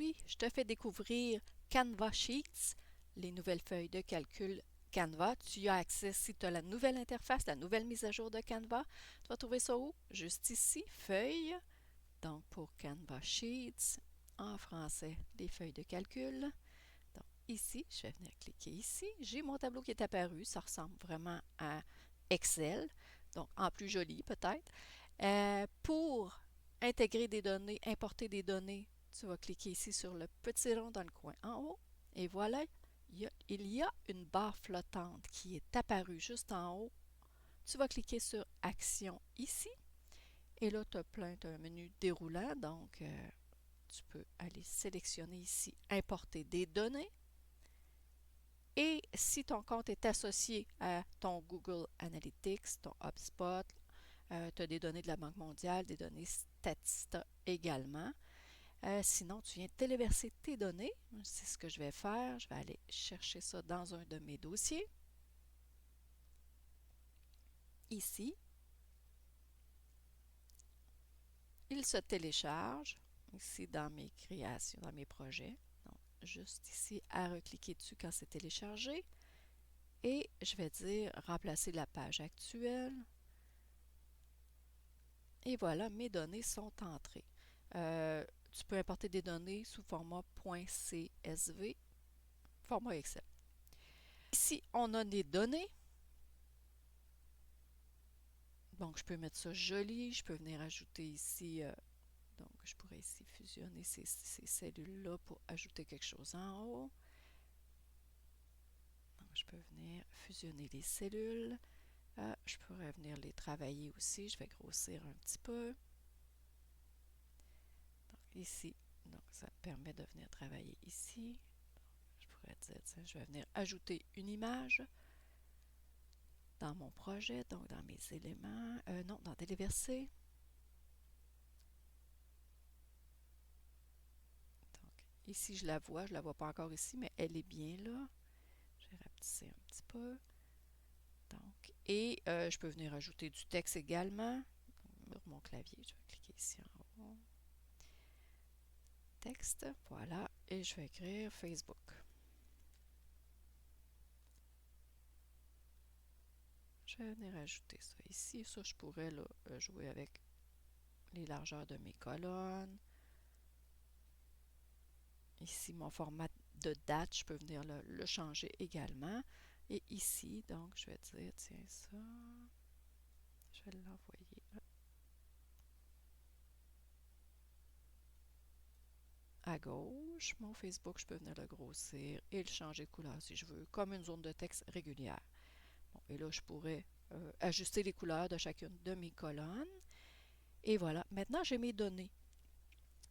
Aujourd'hui, je te fais découvrir Canva Sheets, les nouvelles feuilles de calcul Canva. Tu y as accès si tu as la nouvelle interface, la nouvelle mise à jour de Canva. Tu vas trouver ça où? Juste ici, feuilles. Donc, pour Canva Sheets, en français, les feuilles de calcul. Donc, ici, je vais venir cliquer ici. J'ai mon tableau qui est apparu. Ça ressemble vraiment à Excel. Donc, en plus joli peut-être. Pour intégrer des données, importer des données, tu vas cliquer ici sur le petit rond dans le coin en haut. Et voilà, il y a une barre flottante qui est apparue juste en haut. Tu vas cliquer sur Action ici. Et là, tu as un menu déroulant. Donc, tu peux aller sélectionner ici Importer des données. Et si ton compte est associé à ton Google Analytics, ton HubSpot, tu as des données de la Banque mondiale, des données Statista également. Sinon, tu viens téléverser tes données. C'est ce que je vais faire. Je vais aller chercher ça dans un de mes dossiers. Ici. Il se télécharge. Ici, dans mes créations, dans mes projets. Donc, juste ici, à recliquer dessus quand c'est téléchargé. Et je vais dire remplacer la page actuelle. Et voilà, mes données sont entrées. Tu peux importer des données sous format .csv, format Excel. Ici, on a des données. Donc, je peux mettre ça joli. Je peux venir ajouter ici, donc je pourrais ici fusionner ces cellules-là pour ajouter quelque chose en haut. Donc, je peux venir fusionner les cellules. Je pourrais venir les travailler aussi. Je vais grossir un petit peu. Donc, ici, donc ça me permet de venir travailler ici. Je pourrais dire, tiens, je vais venir ajouter une image dans mon projet, donc dans mes éléments, non, dans Téléverser. Donc, ici, je la vois pas encore ici, mais elle est bien là. Je vais rapetisser un petit peu. Donc, et je peux venir ajouter du texte également. Sur mon clavier, je vais cliquer ici en haut. Texte, voilà, et je vais écrire Facebook. Je vais venir ajouter ça ici. Ça, je pourrais là, jouer avec les largeurs de mes colonnes. Ici, mon format de date, je peux venir le changer également. Et ici, donc, je vais dire, tiens, ça, je vais l'envoyer à gauche. Mon Facebook, je peux venir le grossir et le changer de couleur si je veux, comme une zone de texte régulière. Bon, et là, je pourrais ajuster les couleurs de chacune de mes colonnes. Et voilà, maintenant, j'ai mes données.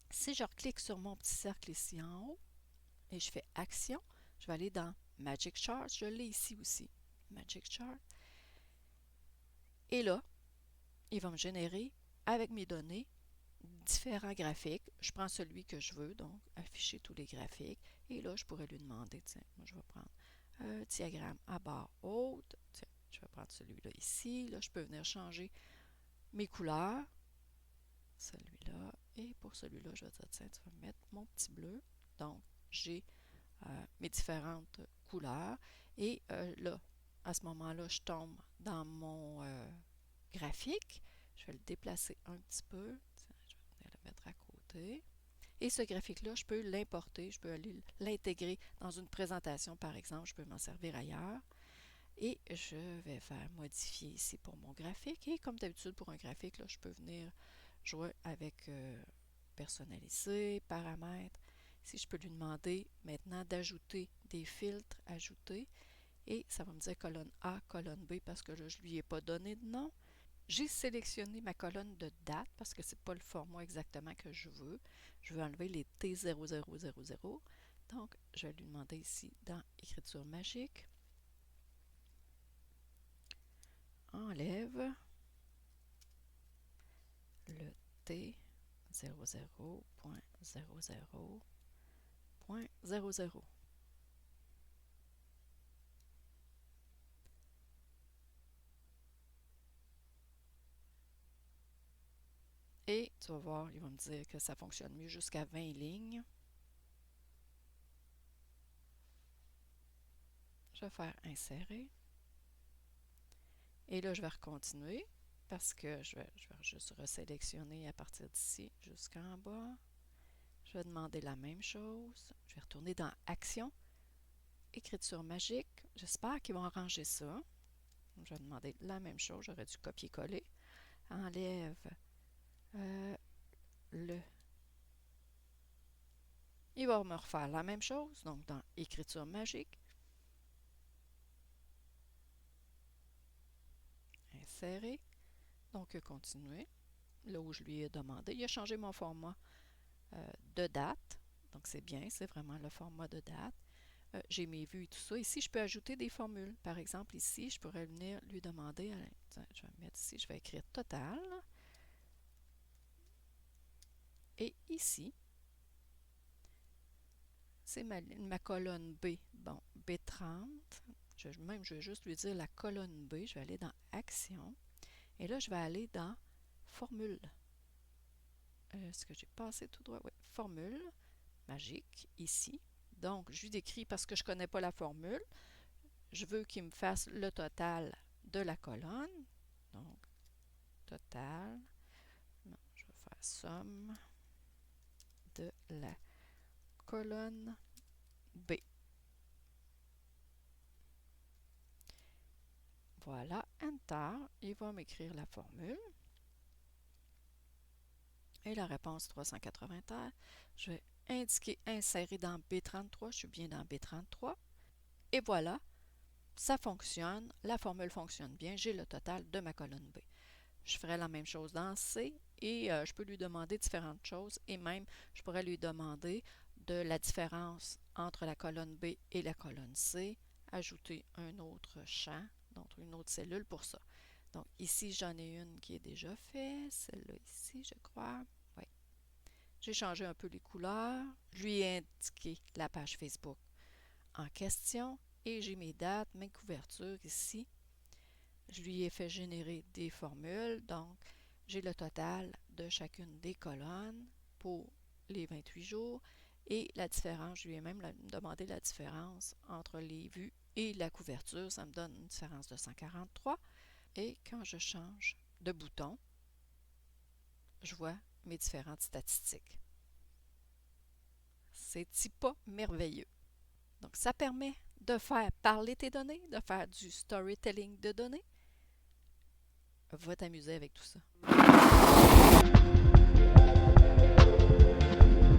Si je reclique sur mon petit cercle ici en haut et je fais Action, je vais aller dans Magic Chart. Je l'ai ici aussi. Magic Chart. Et là, il va me générer, avec mes données, différents graphiques. Je prends celui que je veux, donc afficher tous les graphiques. Et là, je pourrais lui demander, tiens, moi je vais prendre un diagramme à barre haute. Tiens, je vais prendre celui-là ici. Là, je peux venir changer mes couleurs. Celui-là. Et pour celui-là, je vais dire, tiens, tu vas mettre mon petit bleu. Donc, j'ai mes différentes couleurs. Et là, à ce moment-là, je tombe dans mon graphique. Je vais le déplacer un petit peu. Tiens, je vais venir le mettre à côté. Et ce graphique-là, je peux l'importer, je peux aller l'intégrer dans une présentation, par exemple. Je peux m'en servir ailleurs. Et je vais faire modifier ici pour mon graphique. Et comme d'habitude, pour un graphique, là, je peux venir jouer avec personnaliser, paramètres. Si je peux lui demander maintenant d'ajouter des filtres, ajouter. Et ça va me dire colonne A, colonne B parce que là, je ne lui ai pas donné de nom. J'ai sélectionné ma colonne de date parce que ce n'est pas le format exactement que je veux. Je veux enlever les T0000. Donc, je vais lui demander ici dans Écriture magique. Enlève le T00.00.00. Et tu vas voir, il va me dire que ça fonctionne mieux jusqu'à 20 lignes. Je vais faire insérer. Et là, je vais recontinuer parce que je vais juste resélectionner à partir d'ici jusqu'en bas. Je vais demander la même chose. Je vais retourner dans Action, Écriture magique. J'espère qu'ils vont arranger ça. Je vais demander la même chose. J'aurais dû copier-coller. Enlève le. Il va me refaire la même chose. Donc, dans Écriture magique. Insérer. Donc, continuer. Là où je lui ai demandé. Il a changé mon format de date. Donc, c'est bien. C'est vraiment le format de date. J'ai mes vues et tout ça. Ici, je peux ajouter des formules. Par exemple, ici, je pourrais venir lui demander, je vais mettre ici, je vais écrire total. Et ici, c'est ma colonne B. Bon, B30. Je vais juste lui dire la colonne B. Je vais aller dans Action. Et là, je vais aller dans Formule. Est-ce que j'ai passé tout droit? Oui, Formule magique, ici. Donc, je lui décris parce que je ne connais pas la formule. Je veux qu'il me fasse le total de la colonne. Donc, total. Non, je vais faire somme de la colonne B. Voilà, Enter. Il va m'écrire la formule. Et la réponse 380 terres. Je vais indiquer insérer dans B33. Je suis bien dans B33. Et voilà, ça fonctionne. La formule fonctionne bien. J'ai le total de ma colonne B. Je ferai la même chose dans C et je peux lui demander différentes choses et même je pourrais lui demander de la différence entre la colonne B et la colonne C, ajouter un autre champ, donc une autre cellule pour ça. Donc ici, j'en ai une qui est déjà faite, celle-là ici, je crois. Oui. J'ai changé un peu les couleurs. Je lui ai indiqué la page Facebook en question et j'ai mes dates, mes couvertures ici. Je lui ai fait générer des formules, donc j'ai le total de chacune des colonnes pour les 28 jours et la différence, je lui ai même demandé la différence entre les vues et la couverture, ça me donne une différence de 143 et quand je change de bouton, je vois mes différentes statistiques. C'est pas merveilleux. Donc ça permet de faire parler tes données, de faire du storytelling de données. Va t'amuser avec tout ça.